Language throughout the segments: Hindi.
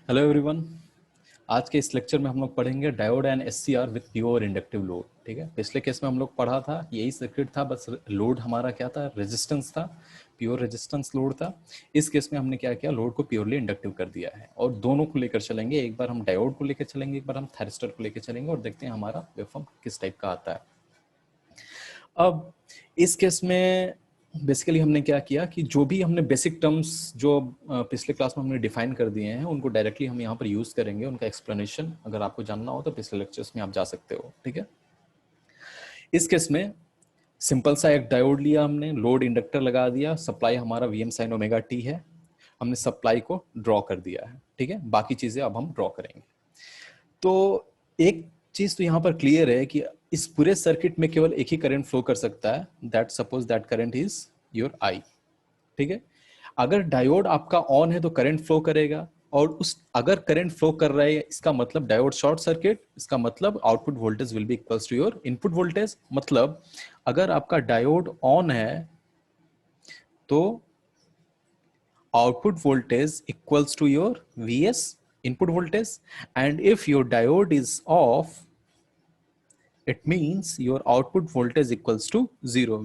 Hello everyone. आज के इस लेक्चर में हम लोग पढ़ेंगे diode and SCR with pure inductive load. ठीक है, पिछले केस में हम लोग पढ़ा था यही सर्किट था, बस लोड हमारा क्या था, रेजिस्टेंस था, प्योर रेजिस्टेंस लोड था। इस केस में हमने क्या किया, लोड को प्योरली इंडक्टिव कर दिया है और दोनों को लेकर चलेंगे। एक बार हम डायोड को लेकर चलेंगे, एक बार हम थायरिस्टर को लेकर चलेंगे और देखते हैं हमारा वेवफॉर्म किस टाइप का आता है। अब इस केस में बेसिकली हमने क्या किया कि जो भी हमने बेसिक टर्म्स जो पिछले क्लास में हमने डिफाइन कर दिए हैं उनको डायरेक्टली हम यहाँ पर यूज करेंगे। उनका एक्सप्लेनेशन अगर आपको जानना हो तो पिछले लेक्चर्स में आप जा सकते हो। ठीक है, इस केस में सिंपल सा एक डायोड लिया हमने, लोड इंडक्टर लगा दिया, सप्लाई हमारा V M sine omega T है, हमने सप्लाई को ड्रॉ कर दिया है। ठीक है, बाकी चीजें अब हम ड्रॉ करेंगे। तो एक चीज तो यहाँ पर क्लियर है कि इस पूरे सर्किट में केवल एक ही करंट फ्लो कर सकता है, that suppose that current is your I. ठीक है, अगर डायोड आपका ऑन है तो करंट फ्लो करेगा, और उस अगर करंट फ्लो कर रहा है इसका मतलब डायोड शॉर्ट सर्किट, इसका मतलब output voltage will be equals to your input voltage. मतलब अगर आपका डायोड ऑन है तो output voltage equals to your Vs input voltage, and if your diode is off it means your output voltage equals to zero,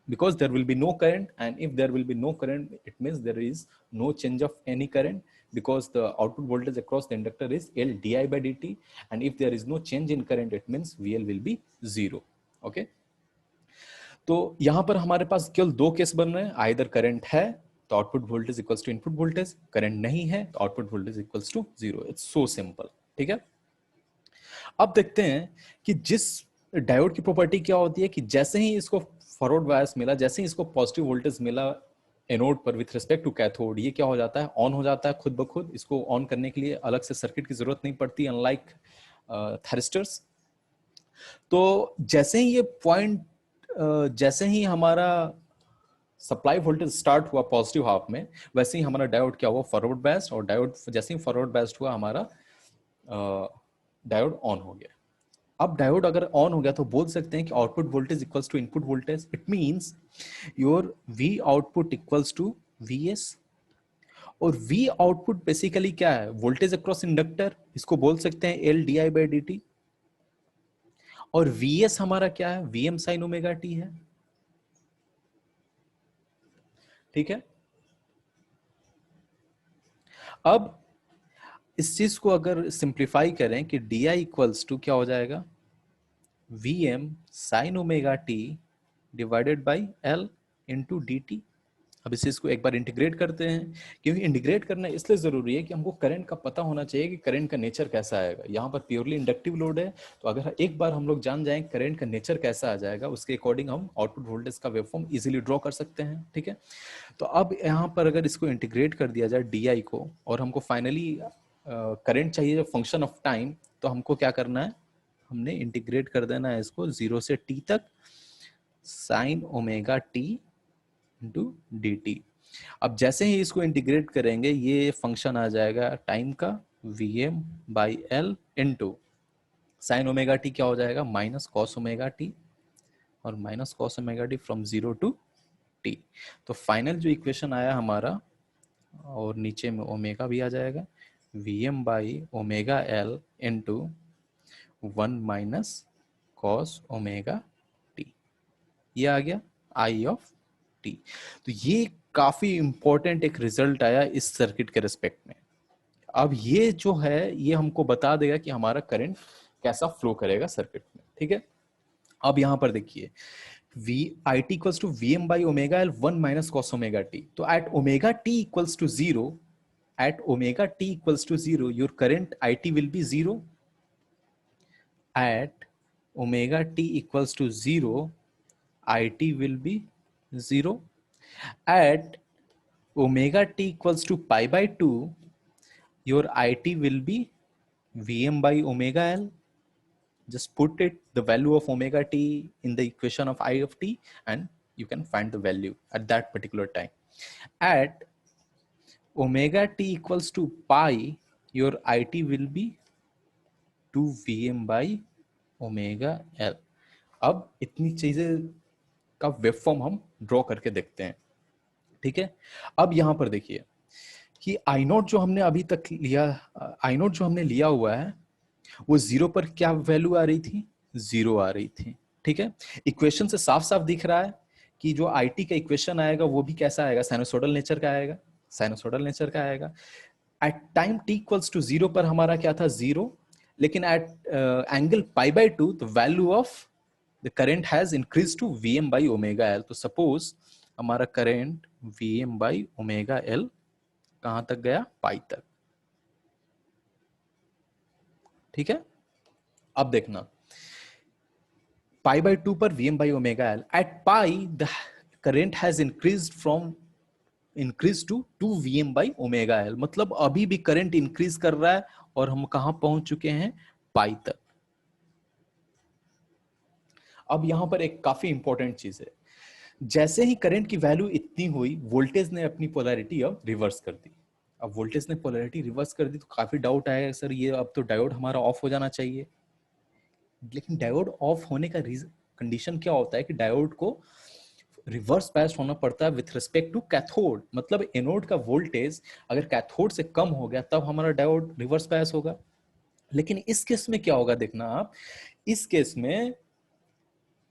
because there will be no current, and if there will be no current it means there is no change of any current, because the output voltage across the inductor is L di by dt, and if there is no change in current it means VL will be zero. Okay, तो यहां पर हमारे पास केवल दो केस बन रहे हैं, आइदर करंट है तो output voltage equals to input voltage, current नहीं है तो output voltage equals to zero. It's so simple. ठीक है, अब देखते हैं कि जिस डायोड की प्रॉपर्टी क्या होती है कि जैसे ही इसको फॉरवर्ड बायस मिला, जैसे ही इसको पॉजिटिव वोल्टेज मिला एनोड पर विथ रिस्पेक्ट टू कैथोड, ये क्या हो जाता है, ऑन हो जाता है खुद ब खुद। इसको ऑन करने के लिए अलग से सर्किट की जरूरत नहीं पड़ती, अनलाइक थायरिस्टर्स। तो जैसे ही ये पॉइंट, जैसे ही हमारा सप्लाई वोल्टेज स्टार्ट हुआ पॉजिटिव हाफ में, वैसे ही हमारा डायोड क्या हुआ, फॉरवर्ड बायस्ड, और डायोड जैसे ही फॉरवर्ड बायस्ड हुआ हमारा डायोड ऑन हो गया। अब डायोड अगर ऑन हो गया तो बोल सकते हैं कि output voltage equals to input voltage. It means your V output equals to V S, और वी आउटपुट बेसिकली क्या है, वोल्टेज अक्रॉस इंडक्टर, इसको बोल सकते हैं L D I by D T, और वी एस हमारा क्या है, V M sine omega T है। ठीक है, अब इस चीज को अगर सिंप्लीफाई करें कि डी आई इक्वल्स टू क्या हो जाएगा, V M sine omega T divided by L into D T. अब इस चीज को एक बार इंटीग्रेट करते हैं, क्योंकि इंटीग्रेट करना इसलिए जरूरी है कि हमको करंट का पता होना चाहिए कि करंट का नेचर कैसा आएगा। यहाँ पर प्योरली इंडक्टिव लोड है, तो अगर एक बार हम लोग जान जाएं करंट का नेचर कैसा आ जाएगा, उसके अकॉर्डिंग हम आउटपुट वोल्टेज का वेवफॉर्म इजीली ड्रॉ कर सकते हैं। ठीक है, तो अब यहाँ पर अगर इसको इंटीग्रेट कर दिया जाए डी आई को, और हमको फाइनली करंट चाहिए जो फंक्शन ऑफ टाइम, तो हमको क्या करना है, हमने इंटीग्रेट कर देना है इसको 0 से t तक sign omega T into D T. अब जैसे ही इसको इंटीग्रेट करेंगे ये फंक्शन आ जाएगा टाइम का, V M by L into sine omega T क्या हो जाएगा, माइनस कॉस ओमेगा टी, और minus cos omega T from 0 to T. तो फाइनल जो इक्वेशन आया हमारा, और नीचे में ओमेगा भी आ जाएगा, V M by omega L into 1 minus cos omega T, ये आ गया आई ऑफ टी। तो ये काफी इंपॉर्टेंट एक रिजल्ट आया इस सर्किट के रिस्पेक्ट में। अब ये जो है ये हमको बता देगा कि हमारा करंट कैसा फ्लो करेगा सर्किट में। ठीक है, अब यहां पर देखिए V I T equals to V M by omega L 1 minus cos omega T. तो at omega T equals to zero, at omega t equals to 0 your current it will be 0, at omega t equals to 0 it will be 0, at omega t equals to pi by 2 your it will be vm by omega l. Just put it the value of omega t in the equation of I of t and you can find the value at that particular time. At omega t equals to pi your it will be 2 vm by omega L. अब इतनी चीजें का वेवफॉर्म हम ड्रॉ करके देखते हैं। ठीक है, अब यहां पर देखिए कि आई नोट जो हमने अभी तक लिया, आई नोट जो हमने लिया हुआ है वो जीरो पर क्या वैल्यू आ रही थी, जीरो आ रही थी। ठीक है, इक्वेशन से साफ साफ दिख रहा है कि जो आई टी का इक्वेशन आएगा वो भी कैसा आएगा, साइनोसोडल नेचर का आएगा, साइनोसोडल नेचर का आएगा। At time T equals to zero पर हमारा क्या था, जीरो, लेकिन at angle pi by two the value of the current has increase to V M by omega L. तो सपोज हमारा current V M by omega L कहां तक गया, पाई तक। ठीक है, अब देखना पाई बाय टू पर V M by omega L, at pi the current has increase to two V M by omega L, मतलब अभी भी करंट इंक्रीज कर रहा है और हम कहां पहुंच चुके हैं, पाई तक। अब यहां पर एक काफी इंपॉर्टेंट चीज है, जैसे ही करंट की वैल्यू इतनी हुई, वोल्टेज ने अपनी पोलैरिटी अब रिवर्स कर दी। अब वोल्टेज ने पोलैरिटी रिवर्स कर दी तो काफी डाउट आएगा, सर ये अब तो डायोड हमारा ऑफ हो जाना चाहिए। लेकिन डायोड ऑफ होने का कंडीशन क्या होता है कि डायोड को रिवर्स बायस होना पड़ता है विथ रिस्पेक्ट टू कैथोड, मतलब एनोड का वोल्टेज अगर कैथोड से कम हो गया तब हमारा डायोड रिवर्स बायस होगा। लेकिन इस केस में क्या होगा, देखना आप, इस केस में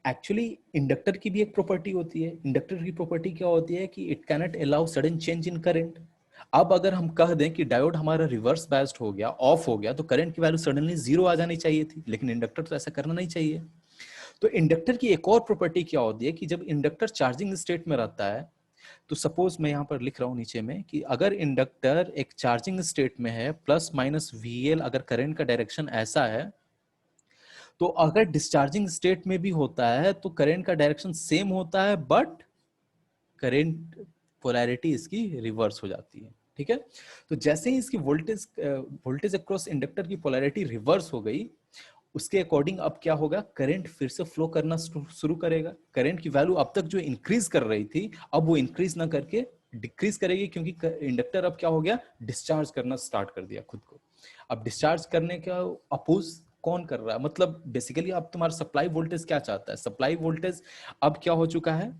एक्चुअली इंडक्टर की भी एक प्रॉपर्टी होती है। इंडक्टर की प्रॉपर्टी क्या होती है कि it cannot allow sudden change in current. अब अगर हम कह दें कि डायोड हमारा रिवर्स बायस्ड हो गया, ऑफ हो गया, तो करंट की वैल्यू सडनली जीरो आ जानी चाहिए थी, लेकिन इंडक्टर तो ऐसा करना नहीं चाहिए। तो इंडक्टर की एक और प्रॉपर्टी क्या होती है कि जब इंडक्टर चार्जिंग स्टेट में रहता है, तो सपोज मैं यहां पर लिख रहा हूं नीचे में कि अगर इंडक्टर एक चार्जिंग स्टेट में है, प्लस माइनस वीएल अगर करंट का डायरेक्शन ऐसा है, तो अगर डिस्चार्जिंग स्टेट में भी होता है तो करंट का डायरेक्शन सेम होता है, बट करंट पोलैरिटी इसकी रिवर्स हो जाती है। ठीक है, तो जैसे ही इसकी वोल्टेज अक्रॉस इंडक्टर की पोलैरिटी रिवर्स हो गई, उसके अकॉर्डिंग अब क्या होगा, करंट फिर से फ्लो करना शुरू करेगा। करंट की वैल्यू अब तक जो इंक्रीज कर रही थी, अब वो इंक्रीज ना करके डिक्रीज करेगी, क्योंकि इंडक्टर अब क्या हो गया, डिस्चार्ज करना स्टार्ट कर दिया खुद को। अब डिस्चार्ज करने का अपोज कौन कर रहा है, मतलब बेसिकली अब तुम्हारा सप्लाई वोल्टेज क्या चाहता है, सप्लाई वोल्टेज अब क्या हो चुका है,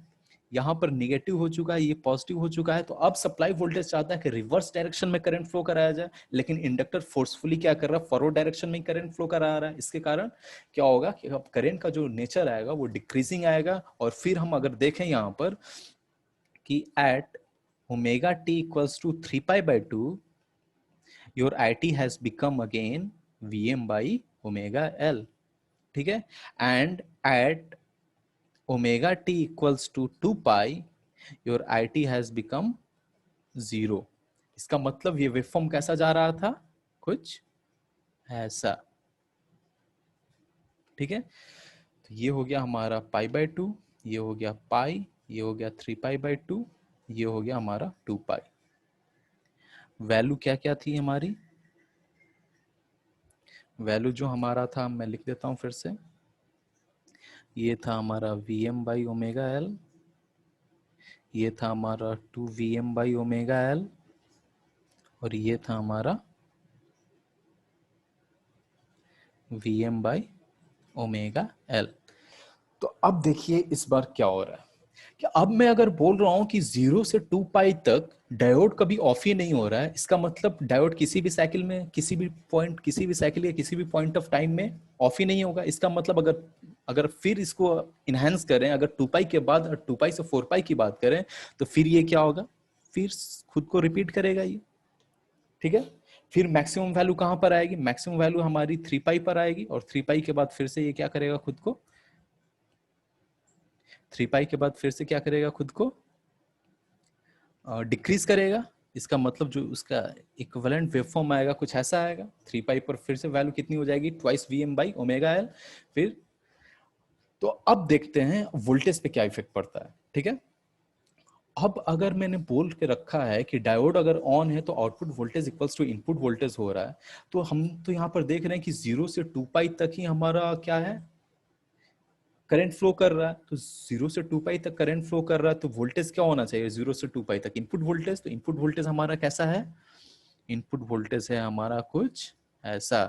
यहां पर निगेटिव हो चुका है, ये पॉजिटिव हो चुका है, तो अब सप्लाई वोल्टेज चाहता है कि रिवर्स डायरेक्शन में करंट फ्लो कराया जाए, लेकिन इंडक्टर फोर्सफुली क्या कर रहा है, फॉरवर्ड डायरेक्शन में करंट फ्लो करा रहा है। इसके कारण क्या होगा कि अब करंट का जो नेचर आएगा वो डिक्रीजिंग आएगा। और फिर हम अगर देखें यहां पर कि at omega T equals to 3 pi by 2 your I T has become again V M by omega L. ठीक है, and at omega t equals to 2 pi your it has become 0। इसका मतलब ये वेवफॉर्म कैसा जा रहा था, कुछ ऐसा। ठीक है, तो ये हो गया हमारा पाई बाय 2, ये हो गया पाई, ये हो गया 3 पाई बाय 2, ये हो गया हमारा 2 पाई। वैल्यू क्या क्या थी हमारी, वैल्यू जो हमारा था मैं लिख देता हूं फिर से, ये था हमारा V M by omega L, ये था हमारा 2 V M by omega L, और ये था हमारा V M by omega L. तो अब देखिए इस बार क्या हो रहा है कि अब मैं अगर बोल रहा हूं कि 0 से 2 पाई तक डायोड कभी ऑफ ही नहीं हो रहा है, इसका मतलब डायोड किसी भी साइकिल में, किसी भी पॉइंट, किसी भी साइकिल या किसी भी पॉइंट ऑफ टाइम में ऑफ ही नहीं होगा। इसका मतलब अगर अगर फिर इसको इनहेंस करें, अगर 2 पाई के बाद 2 पाई से 4 पाई की बात करें, तो फिर ये क्या होगा, फिर खुद को रिपीट करेगा ये। ठीक है, फिर मैक्सिमम वैल्यू कहां पर आएगी, मैक्सिमम वैल्यू हमारी 3 पाई पर आएगी, और 3 पाई के बाद फिर से ये क्या करेगा, खुद को 3 पाई के बाद फिर से क्या करेगा, खुद को डिक्रीज करेगा। इसका मतलब जो उसका इक्विवेलेंट वेवफॉर्म आएगा कुछ ऐसा आएगा। 3 पाई पर फिर से वैल्यू कितनी हो जाएगी, twice V M by omega L. फिर तो अब देखते हैं वोल्टेज पे क्या इफेक्ट पड़ता है। ठीक है, अब अगर मैंने बोल के रखा है कि डायोड अगर ऑन है तो output voltage equals to input voltage हो रहा है, तो हम तो यहाँ पर देख रहे हैं कि 0 से 2 पाई तक ही हमारा क्या है, करंट फ्लो कर रहा है। तो 0 से 2 पाई तक करंट फ्लो कर रहा है, तो वोल्टेज क्या होना चाहिए 0 से 2 पाई तक, इनपुट वोल्टेज। तो इनपुट वोल्टेज हमारा कैसा है, इनपुट वोल्टेज है हमारा कुछ ऐसा।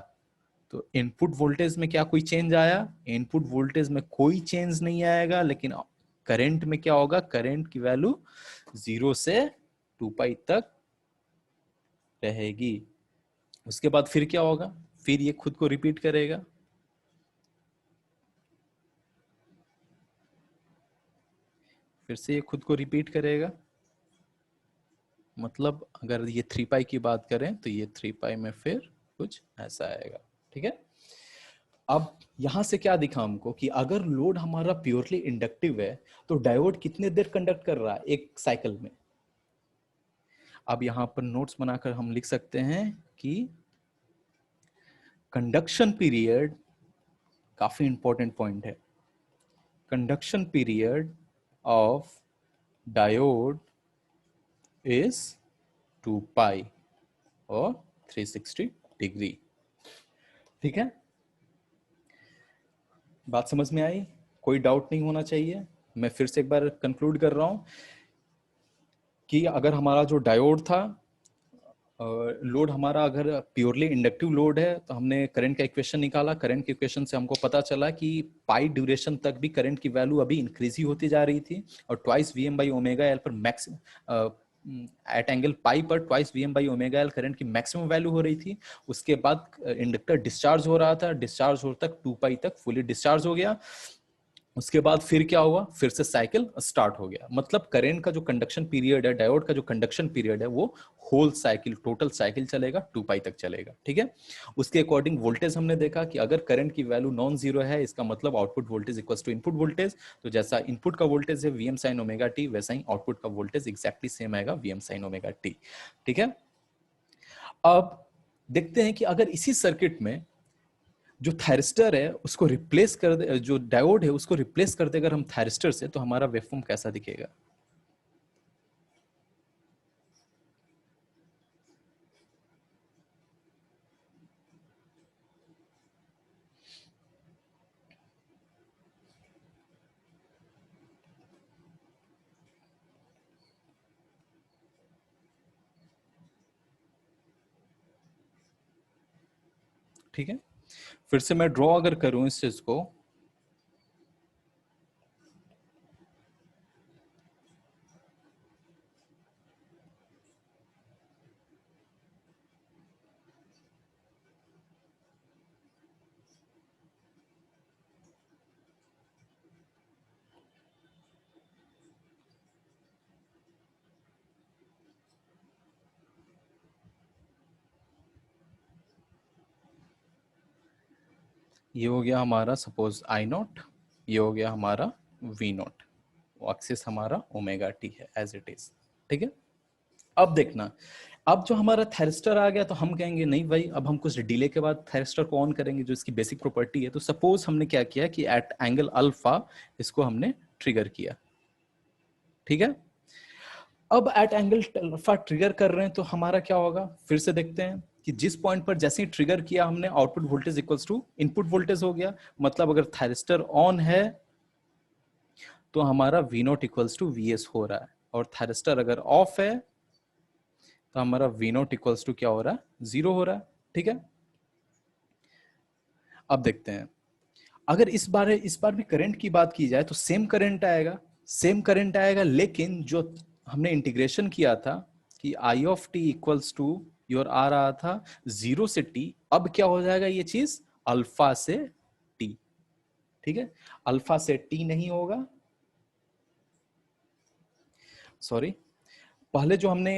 तो इनपुट वोल्टेज में क्या कोई चेंज आया, इनपुट वोल्टेज में कोई चेंज नहीं आएगा, लेकिन करंट में क्या होगा, करंट की वैल्यू 0 से 2 पाई तक रहेगी। उसके बाद फिर क्या होगा, फिर ये खुद को रिपीट करेगा, फिर से ये खुद को रिपीट करेगा। मतलब अगर ये 3 पाई की बात करें तो ये 3 पाई में फिर कुछ ऐसा आएगा। ठीक है, अब यहां से क्या दिखा हमको कि अगर लोड हमारा प्योरली इंडक्टिव है तो डायोड कितने देर कंडक्ट कर रहा है एक साइकिल में। अब यहां पर नोट्स बनाकर हम लिख सकते हैं कि कंडक्शन पीरियड, काफी इंपॉर्टेंट पॉइंट है, conduction period of diode is 2 पाई और 360 डिग्री। ठीक है, बात समझ में आई, कोई डाउट नहीं होना चाहिए। मैं फिर से एक बार कंक्लूड कर रहा हूं कि अगर हमारा जो डायोड था, लोड हमारा अगर प्योरली इंडक्टिव लोड है तो हमने करंट का इक्वेशन निकाला। करंट के इक्वेशन से हमको पता चला कि पाई ड्यूरेशन तक भी करंट की वैल्यू अभी इंक्रीज ही होती जा रही थी, और twice VM by omega L पर मैक्सिमम एट एंगल पाई पर twice VM by omega L current की मैक्सिमम वैल्यू हो रही थी। उसके बाद इंडक्टर डिस्चार्ज हो रहा था, डिस्चार्ज हो तक 2 पाई तक फुली डिस्चार्ज हो गया। उसके बाद फिर क्या हुआ, फिर से साइकिल स्टार्ट हो गया। मतलब करंट का जो कंडक्शन पीरियड है, डायोड का जो कंडक्शन पीरियड है, वो होल साइकिल, टोटल साइकिल चलेगा, 2 पाई तक चलेगा। ठीक है, उसके अकॉर्डिंग वोल्टेज हमने देखा कि अगर करंट की वैल्यू नॉन जीरो है, इसका मतलब output voltage equals to input voltage. तो जैसा इनपुट का वोल्टेज है वीएम साइन ओमेगा टी, वैसा ही आउटपुट का वोल्टेज एक्जैक्टली सेम आएगा वीएम साइन ओमेगा टी। ठीक है, अब देखते हैं कि अगर इसी सर्किट में जो थायरिस्टर है उसको रिप्लेस कर दे, जो डायोड है उसको रिप्लेस कर दे अगर हम थायरिस्टर से, तो हमारा वेवफॉर्म कैसा दिखेगा। ठीक है, फिर से मैं ड्रॉ अगर करूं इस चीज को, ये हो गया हमारा सपोज आई नॉट, ये हो गया हमारा वी नॉट, एक्सिस हमारा ओमेगा टी है एज इट इज। ठीक है, अब देखना, अब जो हमारा थैरिस्टर आ गया तो हम कहेंगे नहीं भाई, अब हम कुछ डिले के बाद थैरिस्टर को ऑन करेंगे, जो इसकी बेसिक प्रॉपर्टी है। तो सपोज हमने क्या किया कि एट एंगल अल्फा इसको हमने ट्रिगर किया। ठीक है, अब एट एंगल अल्फा ट्रिगर कर रहे हैं तो हमारा क्या होगा, फिर से देखते हैं कि जिस पॉइंट पर जैसे ही ट्रिगर किया हमने, output voltage equals to input voltage हो गया। मतलब अगर थायरिस्टर ऑन है तो हमारा V not equals to V S हो रहा है, और थायरिस्टर अगर ऑफ है तो हमारा वी नॉट इक्वल्स टू क्या हो रहा है, जीरो हो रहा है। ठीक है, अब देखते हैं, अगर इस बार भी करंट की बात की जाए तो सेम करंट आएगा, सेम करंट आएगा, लेकिन जो हमने इंटीग्रेशन किया था कि I of T equals to your आ रहा था 0 से टी, अब क्या हो जाएगा ये चीज, अल्फा से टी। ठीक है, अल्फा से टी नहीं होगा, सॉरी, पहले जो हमने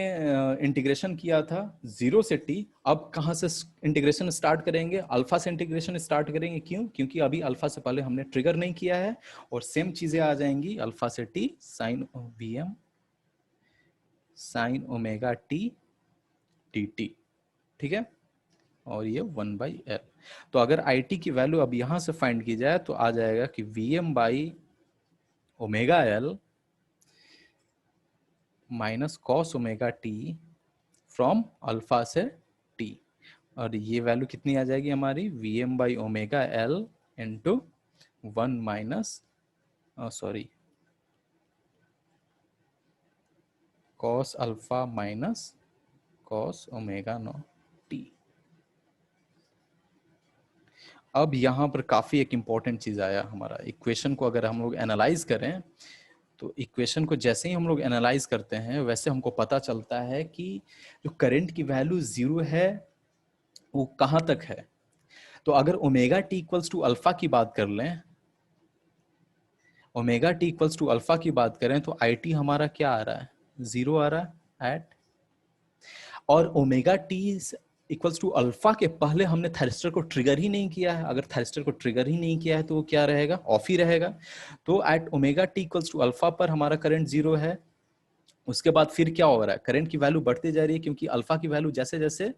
इंटीग्रेशन किया था 0 से टी, अब कहां से इंटीग्रेशन स्टार्ट करेंगे, अल्फा से इंटीग्रेशन स्टार्ट करेंगे। क्यों, क्योंकि अभी अल्फा से पहले हमने ट्रिगर नहीं किया है, और सेम चीजें आ जाएंगी, अल्फा से T sine V M sine omega T T T. ठीक है, और ये 1/L। तो अगर आई टी की वैल्यू अब यहां से फाइंड की जाए तो आ जाएगा कि V M by omega L minus cos omega T from alpha से टी, और ये वैल्यू कितनी आ जाएगी हमारी, V M by omega L into 1 minus, sorry, cos alpha minus cos omega no T. अब यहाँ पर काफी एक इंपॉर्टेंट चीज आया, हमारा इक्वेशन को अगर हम लोग एनालाइज करें तो इक्वेशन को जैसे ही हम लोग एनालाइज करते हैं वैसे हमको पता चलता है कि जो करंट की वैल्यू 0 है वो कहां तक है। तो अगर omega T equals to alpha की बात कर लें, omega T equals to alpha की बात करें तो आई टी हमारा क्या आ रहा है, 0 आ रहा है एट, और omega T equals to alpha के पहले हमने थायरिस्टर को ट्रिगर ही नहीं किया है। अगर थायरिस्टर को ट्रिगर ही नहीं किया है तो वो क्या रहेगा, ऑफ ही रहेगा। तो at omega T equals to alpha पर हमारा करंट 0 है। उसके बाद फिर क्या हो रहा है, करंट की वैल्यू बढ़ती जा रही है, क्योंकि अल्फा की वैल्यू जैसे जैसे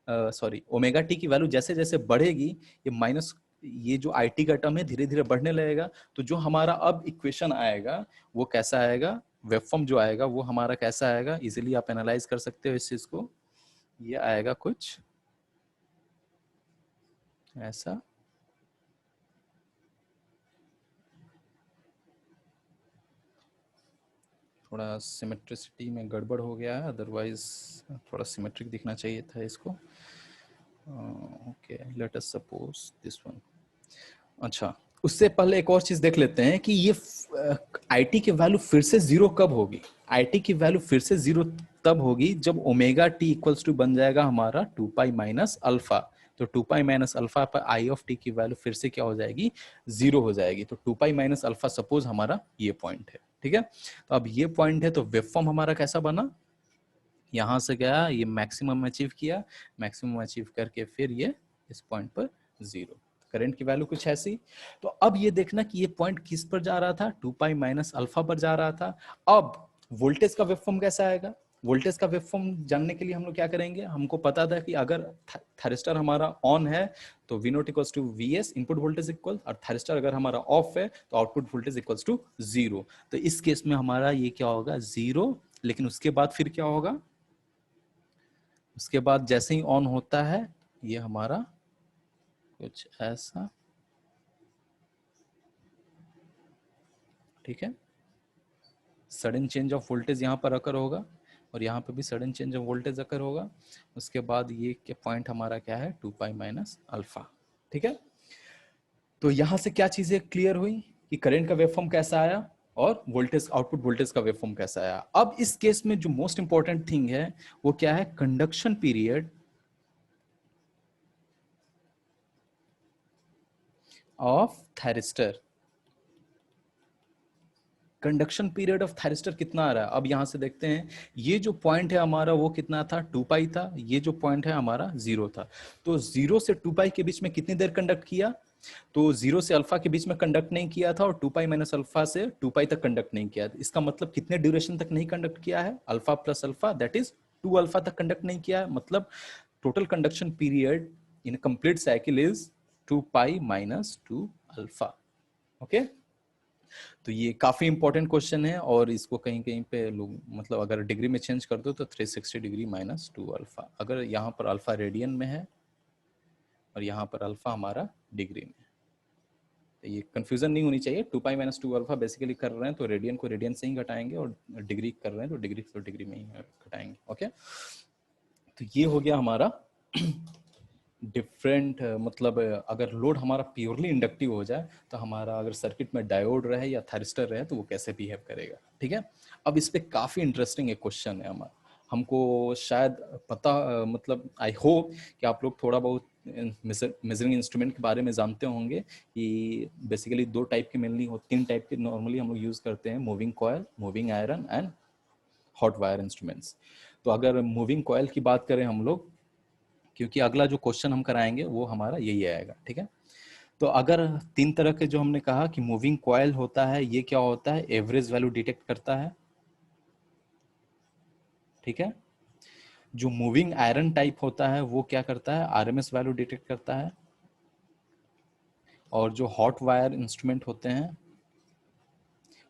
ओमेगा टी की वैल्यू जैसे जैसे बढ़ेगी, ये माइनस, ये जो आई टी का टर्म है धीरे धीरे बढ़ने लगेगा। तो जो हमारा अब इक्वेशन आएगा वो कैसा आएगा, वेव फॉर्म जो आएगा वो हमारा कैसा आएगा, इजिली आप एनालाइज कर सकते हो इस चीज को। ये आएगा कुछ ऐसा। थोड़ा सिमेट्रिसिटी में गड़बड़ हो गया है, अदरवाइज थोड़ा सिमेट्रिक दिखना चाहिए था इसको। Okay, let us suppose this one. अच्छा, उससे पहले एक और चीज देख लेते हैं कि ये आईटी की वैल्यू फिर से 0 कब होगी। आईटी की वैल्यू फिर से 0 तब होगी जब ओमेगा टी इक्वल्स टू बन जाएगा हमारा 2 पाई माइनस अल्फा। तो 2 पाई माइनस अल्फा पर आई ऑफ टी की वैल्यू फिर से क्या हो जाएगी, 0 हो जाएगी। तो 2 पाई माइनस अल्फा सपोज हमारा ये पॉइंट है, ठीक है। तो अब ये पॉइंट है तो वेव फॉर्म हमारा कैसा बना, यहां से गया ये मैक्सिमम अचीव किया, मैक्सिमम अचीव करके फिर ये इस पॉइंट पर 0, करंट की वैल्यू कुछ ऐसी। तो अब ये देखना कि ये पॉइंट किस पर जा रहा था, 2 पाई माइनस अल्फा पर जा रहा था। अब वोल्टेज का वेव फॉर्म कैसा आएगा, वोल्टेज का वेव फॉर्म जानने के लिए हम लोग क्या करेंगे, हमको पता था कि अगर थायरिस्टर हमारा ऑन है तो V not equals to V S input voltage equal, और थायरिस्टर अगर हमारा ऑफ है तो आउटपुट वोल्टेज इक्वल्स टू 0। तो इस केस में हमारा ये क्या होगा, 0। लेकिन उसके बाद फिर क्या होगा, उसके बाद जैसे ही ऑन होता है ये हमारा कुछ ऐसा, ठीक है। सडन चेंज ऑफ वोल्टेज यहाँ पर अकर होगा और यहाँ पे भी सडन चेंज ऑफ वोल्टेज अकर होगा। उसके बाद ये के पॉइंट हमारा क्या है, 2 पाई माइनस अल्फा, ठीक है। तो यहां से क्या चीजें क्लियर हुई कि करंट का वेवफॉर्म कैसा आया और वोल्टेज, आउटपुट वोल्टेज का वेवफॉर्म कैसा आया। अब इस केस में जो मोस्ट इंपॉर्टेंट थिंग है वो क्या है, conduction period of thyristor. Conduction period of thyristor कितना आ रहा है, अब यहां से देखते हैं। ये जो पॉइंट है हमारा वो कितना था, 2 पाई था। ये जो पॉइंट है हमारा 0 था। तो 0 से 2 पाई के बीच में कितनी देर कंडक्ट किया, तो 0 से अल्फा के बीच में कंडक्ट नहीं किया था और 2 पाई माइनस अल्फा से 2 पाई तक कंडक्ट नहीं किया। इसका मतलब कितने ड्यूरेशन तक नहीं कंडक्ट किया है, alpha plus alpha that is 2 alpha तक कंडक्ट नहीं किया है। मतलब total conduction period in complete cycle is 2 pi minus 2 alpha. Okay, तो ये काफी इंपॉर्टेंट क्वेश्चन है और इसको कहीं कहीं पे लोग, मतलब अगर डिग्री में चेंज कर दो तो 360 डिग्री माइनस 2 अल्फा, अगर यहाँ पर अल्फा रेडियन में है और यहाँ पर अल्फा हमारा डिग्री में। तो ये कंफ्यूजन नहीं होनी चाहिए, 2 पाई माइनस 2 अल्फा बेसिकली कर रहे हैं तो रेडियन को रेडियन से ही घटाएंगे और डिग्री कर रहे हैं तो डिग्री में ही घटाएंगे। ओके, तो ये हो गया हमारा डिफरेंट, मतलब अगर लोड हमारा प्योरली इंडक्टिव हो जाए तो हमारा अगर सर्किट में डायोड रहे या थायरिस्टर रहे तो वो कैसे बिहेव करेगा, ठीक है। अब इस पे काफी इंटरेस्टिंग एक क्वेश्चन है हमारा, हमको शायद पता, मतलब आई होप कि आप लोग थोड़ा बहुत मेजरिंग इंस्ट्रूमेंट के बारे में जानते होंगे कि बेसिकली 2 टाइप के, मेनली 3 टाइप के नॉर्मली हम लोग यूज करते हैं, moving coil, moving iron and hot wire instruments. तो अगर मूविंग कॉयल की बात करें हम लोग, क्योंकि अगला जो क्वेश्चन हम कराएंगे वो हमारा यही आएगा, ठीक है। तो अगर 3 तरह के जो हमने कहा कि मूविंग कॉयल होता है, ये क्या होता है, एवरेज वैल्यू डिटेक्ट करता है, ठीक है। जो मूविंग आयरन टाइप होता है वो क्या करता है, आरएमएस वैल्यू डिटेक्ट करता है। और जो हॉट वायर इंस्ट्रूमेंट होते हैं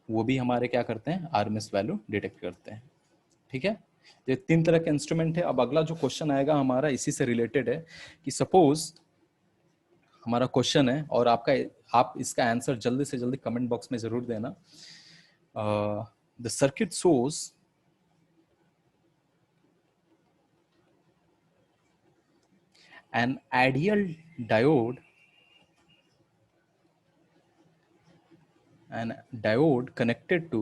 वो भी हमारे क्या करते हैं, आरएमएस वैल्यू डिटेक्ट करते हैं, ठीक है। ये 3 तरह के इंस्ट्रूमेंट है। अब अगला जो क्वेश्चन आएगा हमारा इसी से रिलेटेड है कि सपोज हमारा क्वेश्चन है और आपका, आप इसका आंसर जल्दी से जल्दी कमेंट बॉक्स में जरूर देना। The circuit shows an ideal diode, an diode connected to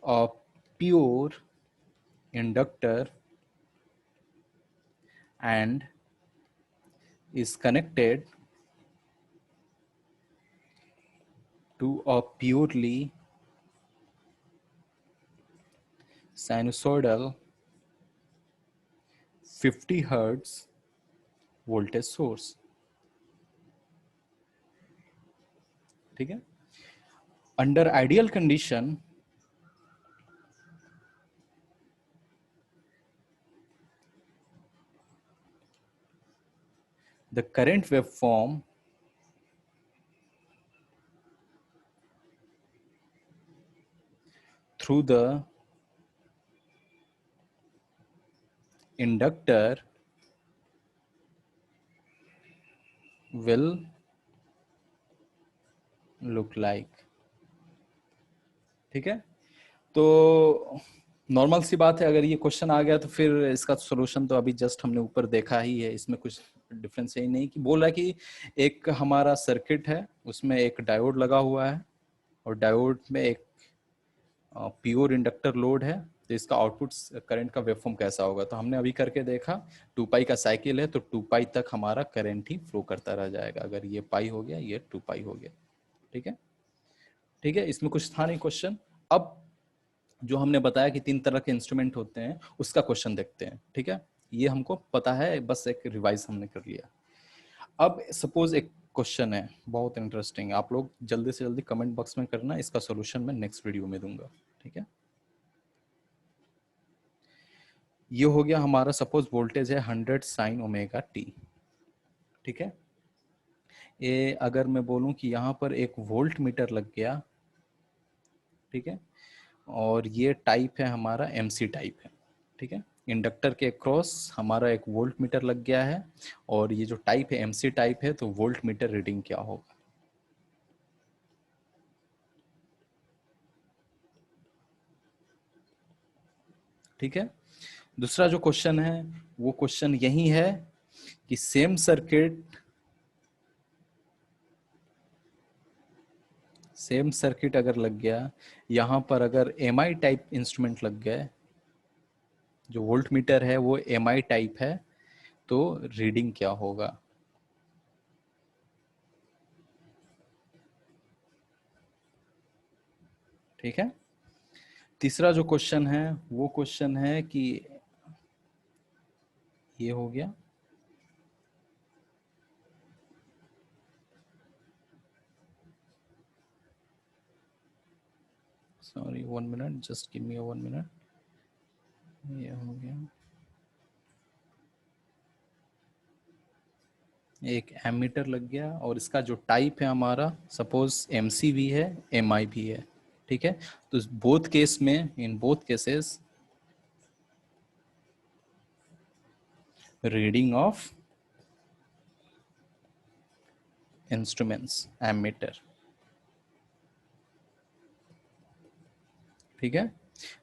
a pure inductor and is connected to a purely sinusoidal 50 hertz voltage source. ठीक है. Under ideal condition, the current waveform through the inductor will look like. ठीक है. तो नॉर्मल सी बात है, अगर ये क्वेश्चन आ गया तो फिर इसका सोल्यूशन तो अभी जस्ट हमने ऊपर देखा ही है. इसमें कुछ डिफरेंस है ही नहीं. कि बोल रहा है कि एक हमारा सर्किट है, उसमें एक डायोड लगा हुआ है और डायोड में एक प्योर इंडक्टर लोड है, तो इसका आउटपुट करंट का वेवफॉर्म कैसा होगा. तो हमने अभी करके देखा, 2 पाई का साइकिल है तो 2 पाई तक हमारा करंट ही फ्लो करता रह जाएगा. अगर ये पाई हो गया, ये 2 पाई हो गया. ठीक है. ठीक है, इसमें कुछ था नहीं क्वेश्चन. अब जो हमने बताया कि 3 तरह के इंस्ट्रूमेंट होते हैं, उसका क्वेश्चन देखते हैं. ठीक है, ये हमको पता है, बस एक रिवाइज हमने कर लिया. अब सपोज एक क्वेश्चन है बहुत इंटरेस्टिंग, आप लोग जल्दी से जल्दी कमेंट बॉक्स में करना, इसका सॉल्यूशन मैं नेक्स्ट वीडियो में दूंगा. ठीक है. ये हो गया हमारा, सपोज वोल्टेज है 100 साइन ओमेगा टी. ठीक है. ये अगर मैं बोलूं कि यहाँ पर एक वोल्ट मीटर लग गया. ठीक है. और ये टाइप है हमारा एमसी टाइप है. ठीक है. इंडक्टर के क्रॉस हमारा एक वोल्ट मीटर लग गया है, और ये जो टाइप है एमसी टाइप है, तो वोल्ट मीटर रीडिंग क्या होगा. ठीक है. दूसरा जो क्वेश्चन है वो क्वेश्चन यही है कि सेम सर्किट अगर लग गया, यहां पर अगर एमआई टाइप इंस्ट्रूमेंट लग गए, जो वोल्ट मीटर है वो एमआई टाइप है, तो रीडिंग क्या होगा. ठीक है. तीसरा जो क्वेश्चन है वो क्वेश्चन है कि ये हो गया, sorry 1 minute, just give me 1 minute. ये हो गया, एक एमीटर लग गया, और इसका जो टाइप है हमारा, सपोज एमसी भी है, एमआई भी है. ठीक है. तो बोथ केस में, in both cases, reading of instruments ammeter. ठीक है.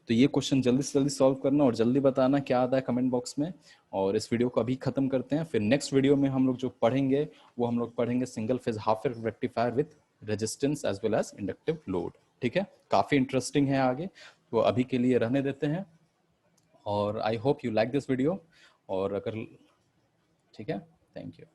तो ये क्वेश्चन जल्दी से जल्दी सॉल्व करना और जल्दी बताना क्या आता है कमेंट बॉक्स में. और इस वीडियो को अभी खत्म करते हैं. फिर नेक्स्ट वीडियो में हम लोग जो पढ़ेंगे वो हम लोग पढ़ेंगे single phase half wave rectifier with resistance as well as inductive load. ठीक है. काफी इंटरेस्टिंग है आगे, तो अभी के लिए रहने देते हैं. और I hope you like this video. और अगर ठीक है, थैंक यू.